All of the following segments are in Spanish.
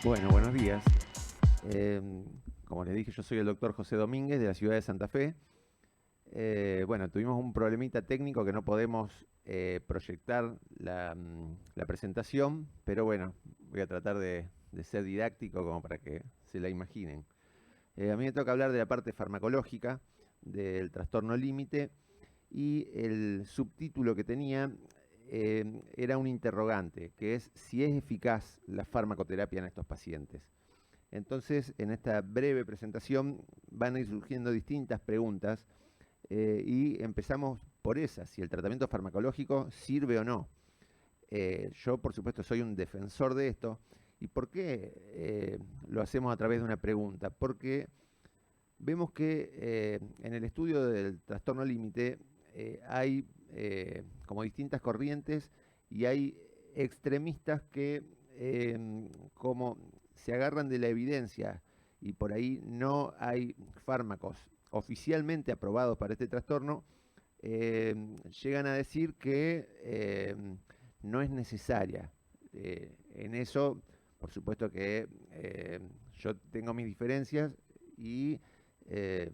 Bueno, buenos días. Como les dije, yo soy el doctor José Domínguez de la ciudad de Santa Fe. Bueno, tuvimos un problemita técnico que no podemos proyectar la presentación, pero bueno, voy a tratar de ser didáctico como para que se la imaginen. A mí me toca hablar de la parte farmacológica del trastorno límite y el subtítulo que tenía era un interrogante, que es si es eficaz la farmacoterapia en estos pacientes. Entonces, en esta breve presentación van a ir surgiendo distintas preguntas y empezamos por esas, si el tratamiento farmacológico sirve o no. Yo, por supuesto, soy un defensor de esto. ¿Y por qué lo hacemos a través de una pregunta? Porque vemos que en el estudio del trastorno límite hay como distintas corrientes y hay extremistas que como se agarran de la evidencia y por ahí no hay fármacos oficialmente aprobados para este trastorno, eh, llegan a decir que no es necesaria. En eso, por supuesto que yo tengo mis diferencias y eh,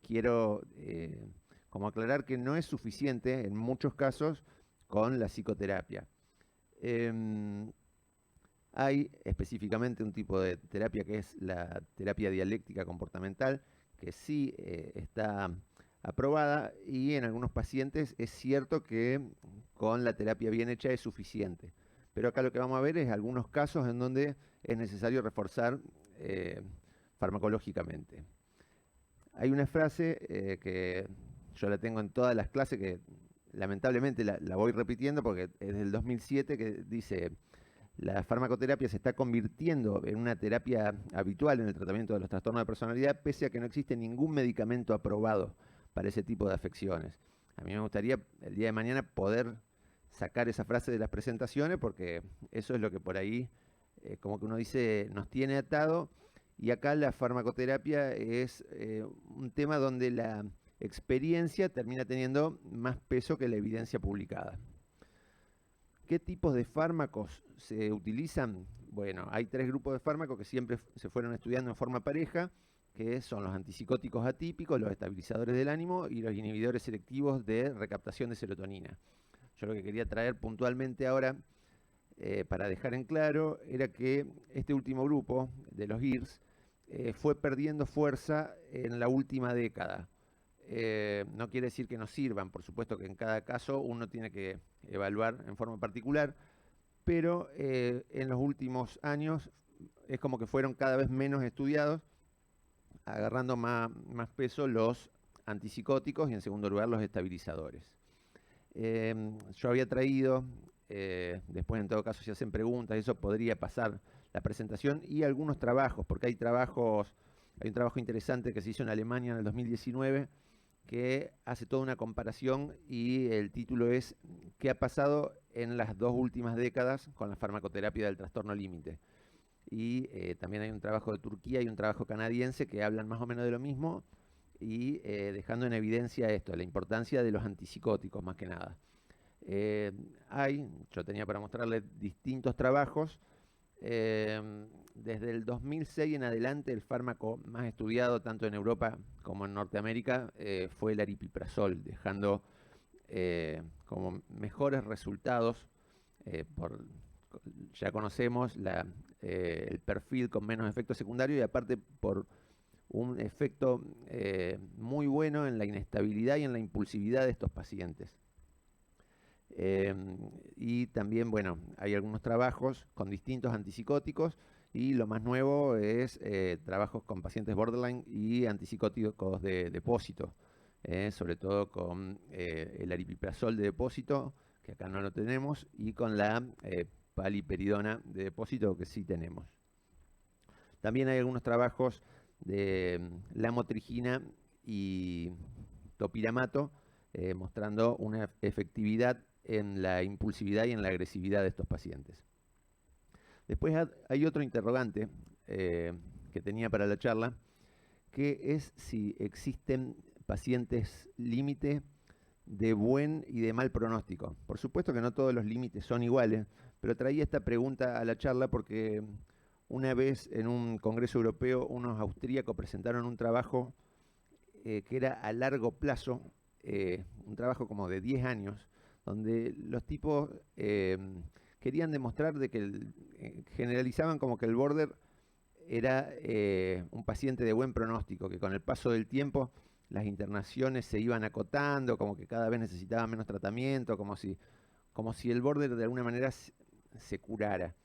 quiero como aclarar que no es suficiente en muchos casos con la psicoterapia. Em, Hay específicamente un tipo de terapia que es la terapia dialéctica comportamental, que sí está aprobada y en algunos pacientes es cierto que con la terapia bien hecha es suficiente. Pero acá lo que vamos a ver es algunos casos en donde es necesario reforzar eh, farmacológicamente. Hay una frase que yo la tengo en todas las clases que lamentablemente la voy repitiendo porque es del 2007 que dice la farmacoterapia se está convirtiendo en una terapia habitual en el tratamiento de los trastornos de personalidad, pese a que no existe ningún medicamento aprobado para ese tipo de afecciones. A mí me gustaría el día de mañana poder sacar esa frase de las presentaciones, porque eso es lo que por ahí, como que uno dice, nos tiene atado. Y acá la farmacoterapia es un tema donde la experiencia termina teniendo más peso que la evidencia publicada. ¿Qué tipos de fármacos se utilizan? Bueno, hay tres grupos de fármacos que siempre se fueron estudiando en forma pareja, que son los antipsicóticos atípicos, los estabilizadores del ánimo y los inhibidores selectivos de recaptación de serotonina. Yo lo que quería traer puntualmente ahora, para dejar en claro, era que este último grupo de los IRS fue perdiendo fuerza en la última década. No quiere decir que no sirvan, por supuesto que en cada caso uno tiene que evaluar en forma particular, pero en los últimos años es como que fueron cada vez menos estudiados, agarrando más peso los antipsicóticos y en segundo lugar los estabilizadores. Yo había traído, después en todo caso si hacen preguntas, eso podría pasar la presentación y algunos trabajos, porque hay un trabajo interesante que se hizo en Alemania en el 2019 que hace toda una comparación y el título es ¿qué ha pasado en las dos últimas décadas con la farmacoterapia del trastorno límite? Y también hay un trabajo de Turquía y un trabajo canadiense que hablan más o menos de lo mismo y dejando en evidencia esto, la importancia de los antipsicóticos más que nada. Eh, yo tenía para mostrarles distintos trabajos. Desde el 2006 en adelante, el fármaco más estudiado tanto en Europa como en Norteamérica fue el aripiprazol, dejando como mejores resultados. Por, ya conocemos el perfil con menos efectos secundarios y aparte por un efecto muy bueno en la inestabilidad y en la impulsividad de estos pacientes. Eh, y también, bueno, hay algunos trabajos con distintos antipsicóticos y lo más nuevo es trabajos con pacientes borderline y antipsicóticos de depósito, sobre todo con el aripiprazol de depósito, que acá no lo tenemos, y con la paliperidona de depósito, que sí tenemos. También hay algunos trabajos de lamotrigina y topiramato, mostrando una efectividad en la impulsividad y en la agresividad de estos pacientes. Después hay otro interrogante que tenía para la charla, que es si existen pacientes límite de buen y de mal pronóstico. Por supuesto que no todos los límites son iguales, pero traía esta pregunta a la charla porque una vez en un congreso europeo unos austríacos presentaron un trabajo que era a largo plazo, un trabajo como de 10 años, donde los tipos querían demostrar de que generalizaban como que el border era un paciente de buen pronóstico, que con el paso del tiempo las internaciones se iban acotando, como que cada vez necesitaba menos tratamiento, como si el border de alguna manera se curara.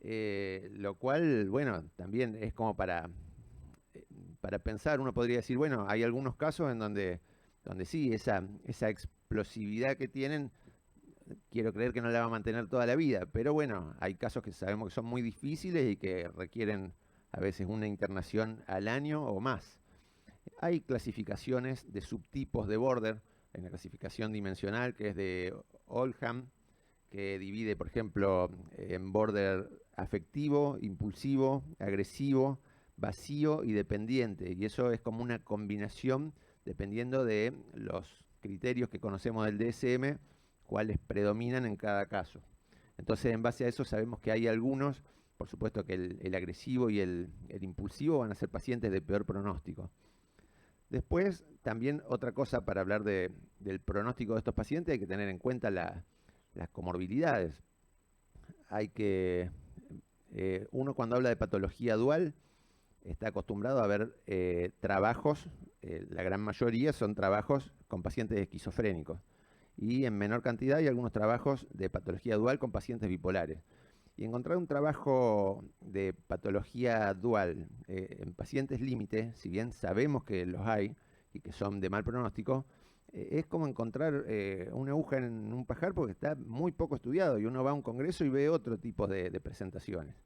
Lo cual, bueno, también es como para pensar. Uno podría decir, bueno, hay algunos casos en donde sí, esa explosividad que tienen, quiero creer que no la va a mantener toda la vida, pero bueno, hay casos que sabemos que son muy difíciles y que requieren a veces una internación al año o más. Hay clasificaciones de subtipos de border, en la clasificación dimensional que es de Oldham, que divide, por ejemplo, en border afectivo, impulsivo, agresivo, vacío y dependiente. Y eso es como una combinación dependiendo de los criterios que conocemos del DSM, cuáles predominan en cada caso. Entonces, en base a eso sabemos que hay algunos, por supuesto que el agresivo y el impulsivo van a ser pacientes de peor pronóstico. Después, también otra cosa para hablar del pronóstico de estos pacientes, hay que tener en cuenta las comorbilidades. Uno cuando habla de patología dual está acostumbrado a ver trabajos, la gran mayoría son trabajos con pacientes esquizofrénicos, y en menor cantidad hay algunos trabajos de patología dual con pacientes bipolares. Y encontrar un trabajo de patología dual en pacientes límite, si bien sabemos que los hay y que son de mal pronóstico, es como encontrar una aguja en un pajar porque está muy poco estudiado y uno va a un congreso y ve otro tipo de presentaciones.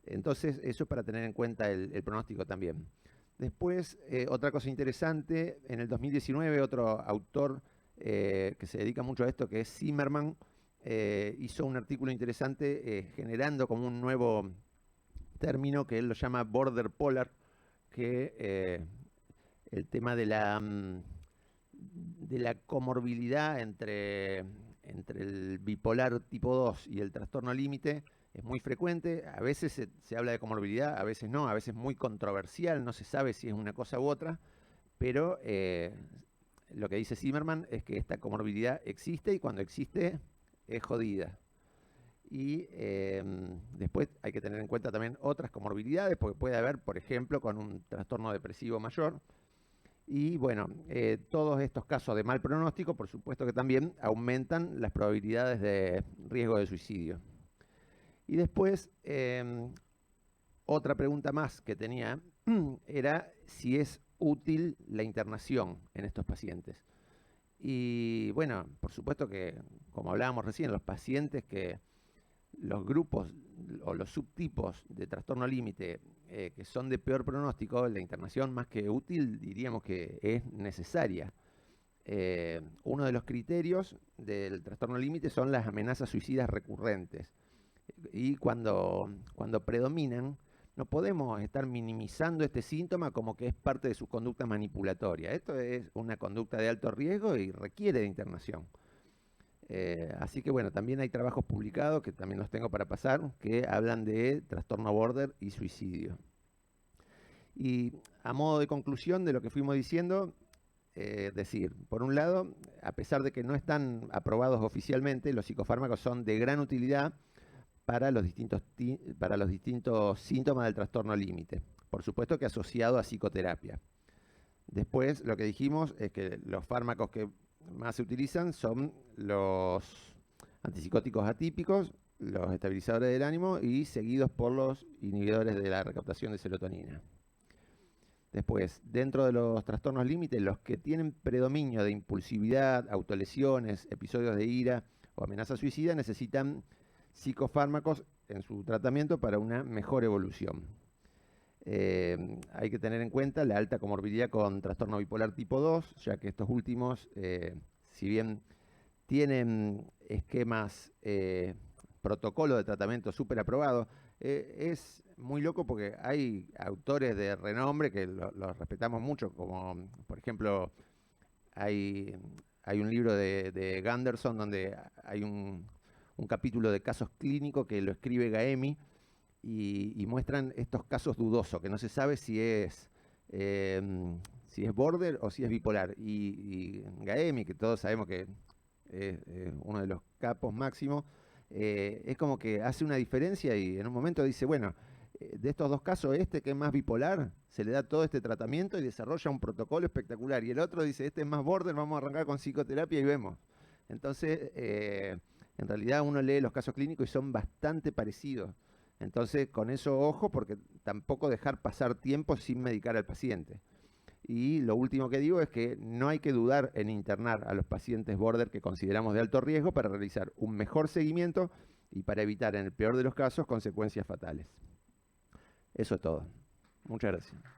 Entonces, eso es para tener en cuenta el pronóstico también. Después, otra cosa interesante, en el 2019 otro autor que se dedica mucho a esto, que es Zimmerman, hizo un artículo interesante generando como un nuevo término que él lo llama border polar, que el tema de la comorbilidad entre el bipolar tipo 2 y el trastorno límite es muy frecuente. A veces se habla de comorbilidad, a veces no, a veces muy controversial, no se sabe si es una cosa u otra, pero lo que dice Zimmerman es que esta comorbilidad existe y cuando existe es jodida. Y después hay que tener en cuenta también otras comorbilidades, porque puede haber, por ejemplo, con un trastorno depresivo mayor. Y bueno, todos estos casos de mal pronóstico, por supuesto que también aumentan las probabilidades de riesgo de suicidio. Y después, otra pregunta más que tenía era si es útil la internación en estos pacientes. Y bueno, por supuesto que, como hablábamos recién, los grupos o los subtipos de trastorno límite que son de peor pronóstico, la internación más que útil diríamos que es necesaria. Uno de los criterios del trastorno límite son las amenazas suicidas recurrentes. Y cuando predominan, no podemos estar minimizando este síntoma como que es parte de su conducta manipulatoria. Esto es una conducta de alto riesgo y requiere de internación. Así que bueno, también hay trabajos publicados, que también los tengo para pasar, que hablan de trastorno border y suicidio. Y a modo de conclusión de lo que fuimos diciendo, decir, por un lado, a pesar de que no están aprobados oficialmente, los psicofármacos son de gran utilidad para los distintos síntomas del trastorno límite. Por supuesto que asociado a psicoterapia. Después, lo que dijimos es que los fármacos que más se utilizan son los antipsicóticos atípicos, los estabilizadores del ánimo y seguidos por los inhibidores de la recaptación de serotonina. Después, dentro de los trastornos límite, los que tienen predominio de impulsividad, autolesiones, episodios de ira o amenaza suicida necesitan psicofármacos en su tratamiento para una mejor evolución. Hay que tener en cuenta la alta comorbilidad con trastorno bipolar tipo 2, ya que estos últimos, si bien tienen esquemas, protocolos de tratamiento súper aprobados, es muy loco porque hay autores de renombre que los respetamos mucho, como por ejemplo hay un libro de Gunderson donde hay un capítulo de casos clínicos que lo escribe Gaemi, y muestran estos casos dudosos, que no se sabe si es border o si es bipolar. Y Gaemi, que todos sabemos que es uno de los capos máximos, es como que hace una diferencia y en un momento dice, bueno, de estos dos casos, este que es más bipolar, se le da todo este tratamiento y desarrolla un protocolo espectacular. Y el otro dice, este es más border, vamos a arrancar con psicoterapia y vemos. Entonces, en realidad uno lee los casos clínicos y son bastante parecidos. Entonces, con eso ojo, porque tampoco dejar pasar tiempo sin medicar al paciente. Y lo último que digo es que no hay que dudar en internar a los pacientes border que consideramos de alto riesgo para realizar un mejor seguimiento y para evitar, en el peor de los casos, consecuencias fatales. Eso es todo. Muchas gracias.